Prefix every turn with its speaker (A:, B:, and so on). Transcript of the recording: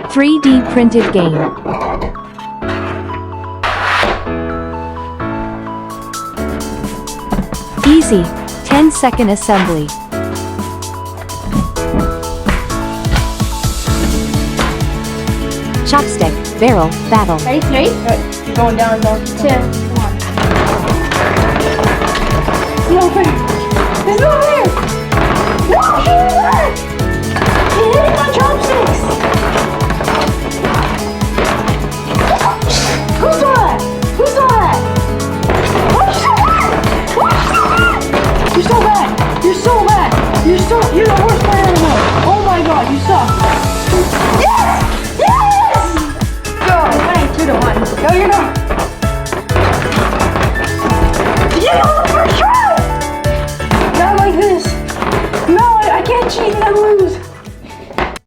A: 3D printed game. Easy. 10-second assembly. Chopstick, barrel, battle.
B: Ready? Three?
C: Right. You're going down, down.
B: 2, 1.
C: No fair. It's not fair. No, he did that. He hit my chopsticks. Who saw that? Who saw that? You're so bad. You're so bad. You're the worst player in the world. Oh my god, you suck. Yes! Yes! Go.
B: Winning 2-1.
C: No, you're not. You know the first try! Not like this. No, I can't cheat and I lose.